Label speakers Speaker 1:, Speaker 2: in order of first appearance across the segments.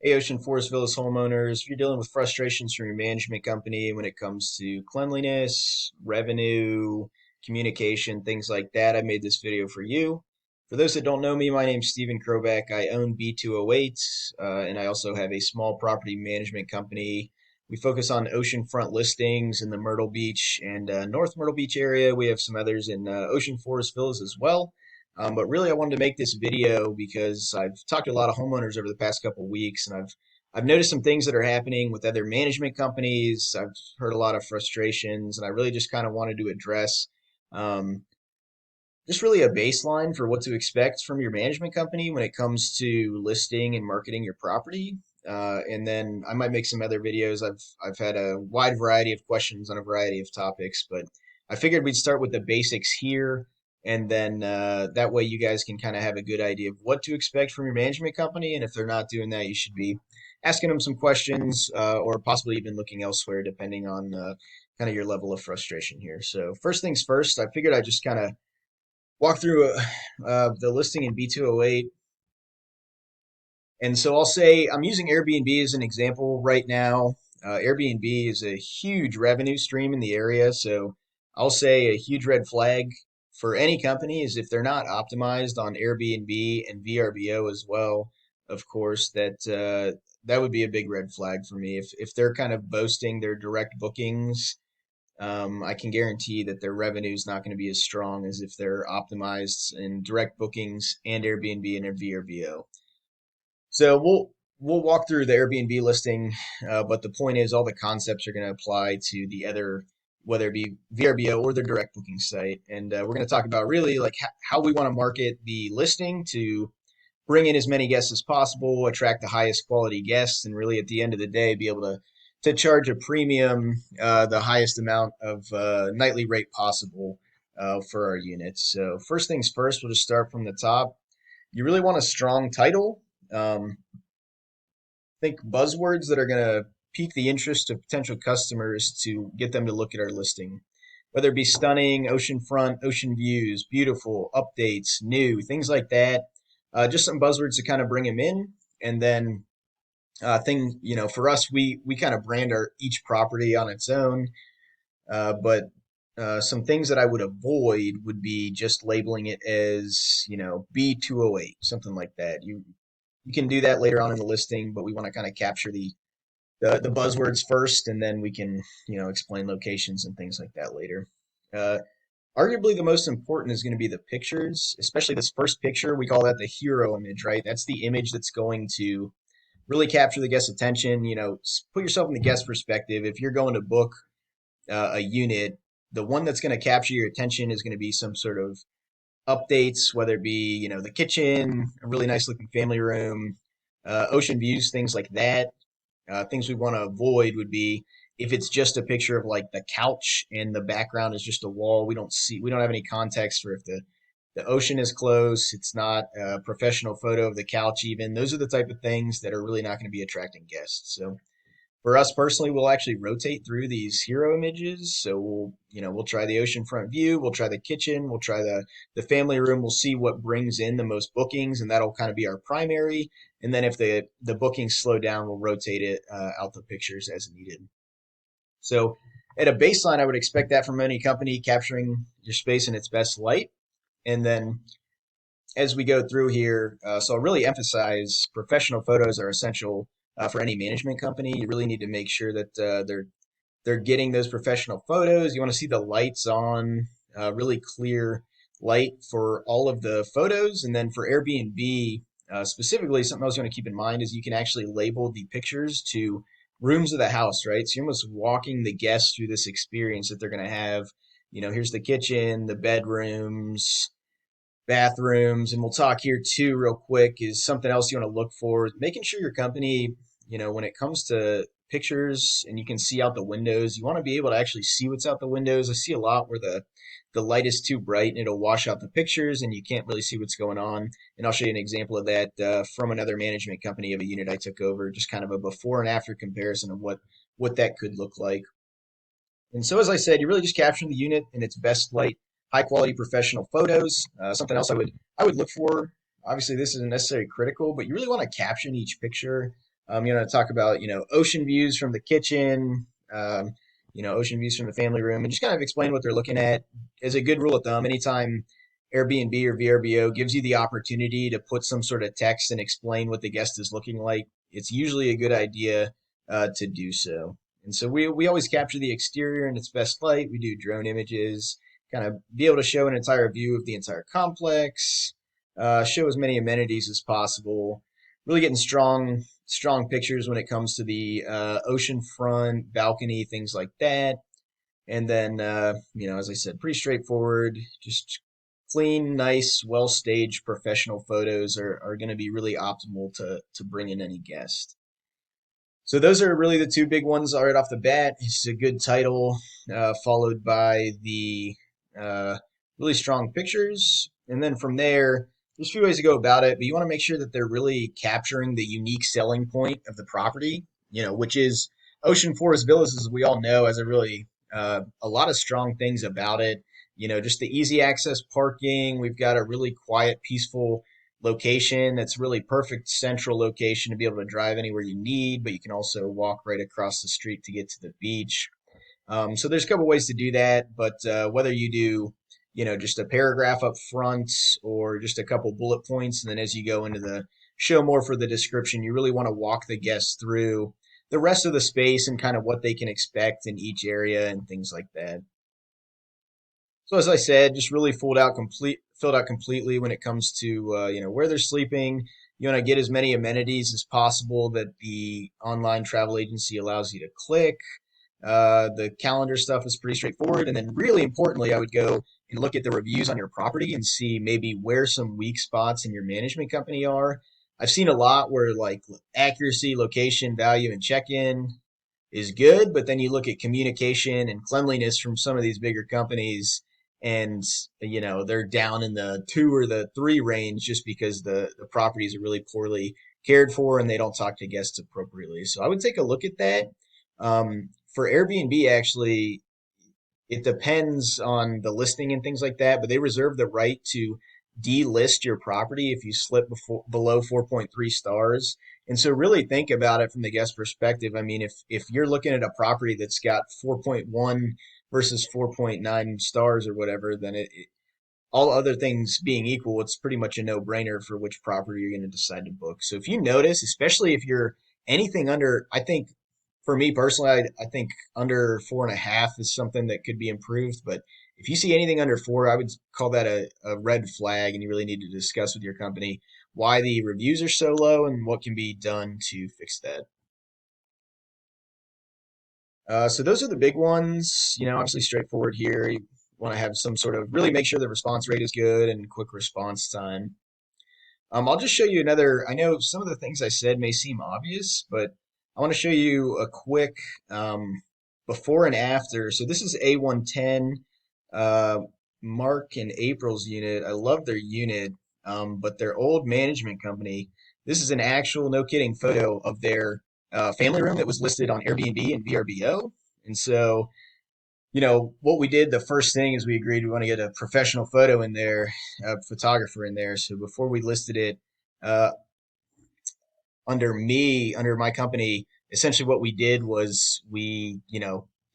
Speaker 1: Hey, Ocean Forest Villas homeowners, if you're dealing with frustrations from your management company when it comes to cleanliness, revenue, communication, things like that, I made this video for you. For those that don't know me, my name's Stephen Kroback. I own B208, and I also have a small property management company. We focus on oceanfront listings in the Myrtle Beach and North Myrtle Beach area. We have some others in Ocean Forest Villas as well. But really, I wanted to make this video because I've talked to a lot of homeowners over the past couple of weeks, and I've noticed some things that are happening with other management companies. I've heard a lot of frustrations, and I really just kind of wanted to address um, just really a baseline for what to expect from your management company when it comes to listing and marketing your property. And then I might make some other videos. I've had a wide variety of questions on a variety of topics, but I figured we'd start with the basics here, and then that way you guys can kind of have a good idea of what to expect from your management company. And if they're not doing that, you should be asking them some questions, or possibly even looking elsewhere, depending on kind of your level of frustration here. So first things first, I figured I'd just kind of walk through the listing in B208. And so I'll say I'm using Airbnb as an example right now. Airbnb is a huge revenue stream in the area. So I'll say a huge red flag for any company is if they're not optimized on Airbnb and VRBO as well, of course, that would be a big red flag for me. If they're kind of boasting their direct bookings, I can guarantee that their revenue is not going to be as strong as if they're optimized in direct bookings and Airbnb and VRBO. So we'll walk through the Airbnb listing, but the point is all the concepts are going to apply to the other, whether it be VRBO or their direct booking site. And we're going to talk about really like how we want to market the listing to bring in as many guests as possible, attract the highest quality guests, and really at the end of the day be able to charge a premium, the highest amount of nightly rate possible for our units. So first things first, we'll just start from the top. You really want a strong title. Think buzzwords that are going to pique the interest of potential customers to get them to look at our listing. Whether it be stunning, oceanfront, ocean views, beautiful, updates, new, things like that. Just some buzzwords to kind of bring them in. And then for us, we kind of brand our each property on its own. But some things that I would avoid would be just labeling it as, B208, something like that. You can do that later on in the listing, but we want to kind of capture the buzzwords first, and then we can, explain locations and things like that later. Uh, Arguably, the most important is going to be the pictures, especially this first picture. We call that the hero image, right? That's the image that's going to really capture the guest's attention. Put yourself in the guest perspective. If you're going to book a unit, the one that's going to capture your attention is going to be some sort of updates, whether it be, the kitchen, a really nice looking family room, ocean views, things like that. Things we want to avoid would be if it's just a picture of like the couch and the background is just a wall. We don't have any context for if the ocean is close. It's not a professional photo of the couch even. Those are the type of things that are really not going to be attracting guests. So for us personally, we'll actually rotate through these hero images. So we'll try the oceanfront view, we'll try the kitchen, we'll try the family room. We'll see what brings in the most bookings, and that'll kind of be our primary. And then if the bookings slow down, we'll rotate it out the pictures as needed. So at a baseline, I would expect that from any company, capturing your space in its best light. And then as we go through here, so I'll really emphasize professional photos are essential for any management company. You really need to make sure that they're getting those professional photos. You want to see the lights on, really clear light for all of the photos. And then for Airbnb specifically, something else you want to keep in mind is you can actually label the pictures to rooms of the house, right? So you're almost walking the guests through this experience that they're going to have. Here's the kitchen, the bedrooms, bathrooms, and we'll talk here too real quick is something else you want to look for, making sure your company, when it comes to pictures and you can see out the windows, you want to be able to actually see what's out the windows. I see a lot where the light is too bright and it'll wash out the pictures and you can't really see what's going on. And I'll show you an example of that from another management company of a unit I took over, just kind of a before and after comparison of what that could look like. And so, as I said, you're really just capturing the unit in its best light, high quality professional photos. Something else I would look for. Obviously, this isn't necessarily critical, but you really want to caption each picture. Talk about, ocean views from the kitchen, ocean views from the family room, and just kind of explain what they're looking at. As a good rule of thumb, anytime Airbnb or VRBO gives you the opportunity to put some sort of text and explain what the guest is looking like, it's usually a good idea to do so. And so we always capture the exterior in its best light. We do drone images, kind of be able to show an entire view of the entire complex, show as many amenities as possible, really getting strong pictures when it comes to the ocean front, balcony, things like that. And then, as I said, pretty straightforward, just clean, nice, well staged professional photos are going to be really optimal to bring in any guest. So those are really the two big ones right off the bat. It's a good title, followed by the uh, really strong pictures, and then from there, there's a few ways to go about it. But you want to make sure that they're really capturing the unique selling point of the property, which is Ocean Forest Villas, as we all know, has a lot of strong things about it. Just the easy access parking. We've got a really quiet, peaceful location that's really perfect central location to be able to drive anywhere you need, but you can also walk right across the street to get to the beach. So there's a couple ways to do that, but whether you do, just a paragraph up front or just a couple bullet points, and then as you go into the show more for the description, you really want to walk the guests through the rest of the space and kind of what they can expect in each area and things like that. So as I said, just really filled out completely when it comes to where they're sleeping. You want to get as many amenities as possible that the online travel agency allows you to click. The calendar stuff is pretty straightforward, and then really importantly, I would go and look at the reviews on your property and see maybe where some weak spots in your management company are. I've seen a lot where like accuracy, location, value, and check-in is good, but then you look at communication and cleanliness from some of these bigger companies, and they're down in the 2 or the 3 range just because the properties are really poorly cared for and they don't talk to guests appropriately. So I would take a look at that. For Airbnb, actually, it depends on the listing and things like that, but they reserve the right to delist your property if you slip below 4.3 stars. And so really think about it from the guest perspective. I mean, if you're looking at a property that's got 4.1 versus 4.9 stars or whatever, then all other things being equal, it's pretty much a no-brainer for which property you're going to decide to book. So if you notice, especially if you're anything under, I think for me personally, I think under 4.5 is something that could be improved. But if you see anything under 4, I would call that a red flag, and you really need to discuss with your company why the reviews are so low and what can be done to fix that. So those are the big ones. Obviously straightforward here. You want to have some sort of really make sure the response rate is good and quick response time. I'll just show you another. I know some of the things I said may seem obvious, but I want to show you a quick before and after. So this is A110, uh, Mark and April's unit. I love their unit, but their old management company. This is an actual, no kidding, photo of their family room that was listed on Airbnb and VRBO. And so what we did, the first thing is we agreed we want to get a professional photo in there, a photographer in there. So before we listed it uh, under my company, essentially what we did was we,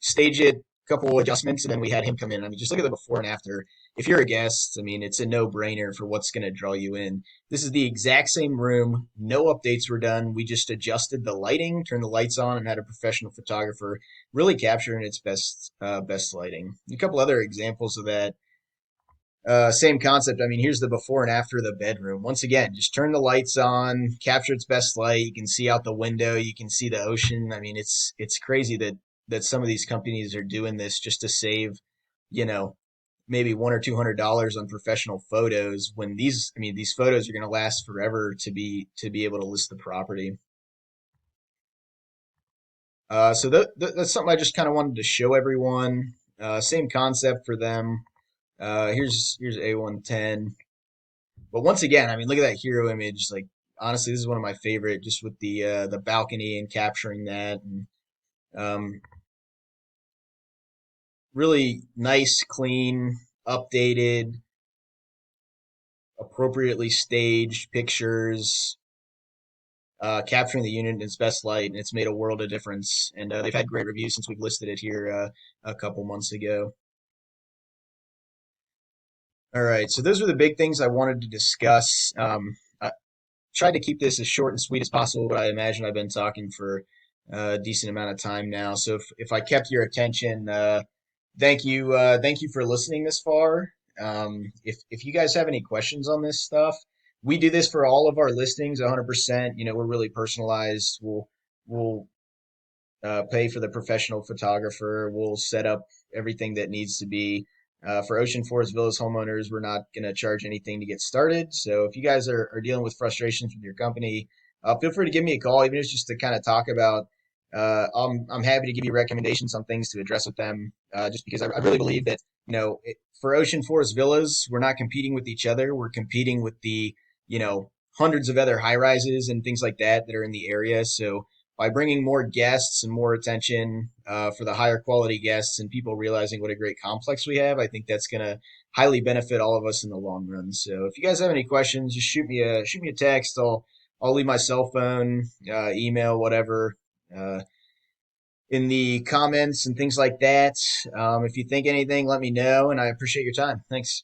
Speaker 1: stage it, a couple adjustments, and then we had him come in. I mean, just look at the before and after. If you're a guest, I mean, it's a no-brainer for what's going to draw you in. This is the exact same room. No updates were done. We just adjusted the lighting, turned the lights on, and had a professional photographer really capturing its best lighting. A couple other examples of that. Same concept. I mean, here's the before and after the bedroom. Once again, just turn the lights on, capture its best light. You can see out the window. You can see the ocean. I mean, it's crazy that some of these companies are doing this just to save, you know, maybe $100 or $200 on professional photos. When these photos are going to last forever to be able to list the property. So that's something I just kind of wanted to show everyone. Same concept for them. Here's A110. But once again, I mean, look at that hero image. Like honestly, this is one of my favorite, just with the balcony and capturing that, and um, really nice, clean, updated, appropriately staged pictures. capturing the unit in its best light, and it's made a world of difference. And they've had great reviews since we've listed it here a couple months ago. All right, so those were the big things I wanted to discuss. I tried to keep this as short and sweet as possible, but I imagine I've been talking for a decent amount of time now. So if I kept your attention, thank you for listening this far. If you guys have any questions on this stuff, we do this for all of our listings 100%. You know, we're really personalized. We'll pay for the professional photographer. We'll set up everything that needs to be. For Ocean Forest Villas homeowners, we're not going to charge anything to get started. So if you guys are dealing with frustrations with your company, feel free to give me a call, even if it's just to kind of talk about. I'm happy to give you recommendations on things to address with them, just because I really believe that for Ocean Forest Villas, we're not competing with each other. We're competing with the hundreds of other high rises and things like that are in the area. So by bringing more guests and more attention for the higher quality guests and people realizing what a great complex we have, I think that's going to highly benefit all of us in the long run. So if you guys have any questions, just shoot me a text. I'll leave my cell phone, email, whatever, uh, in the comments and things like that. If you think anything, let me know, and I appreciate your time. Thanks.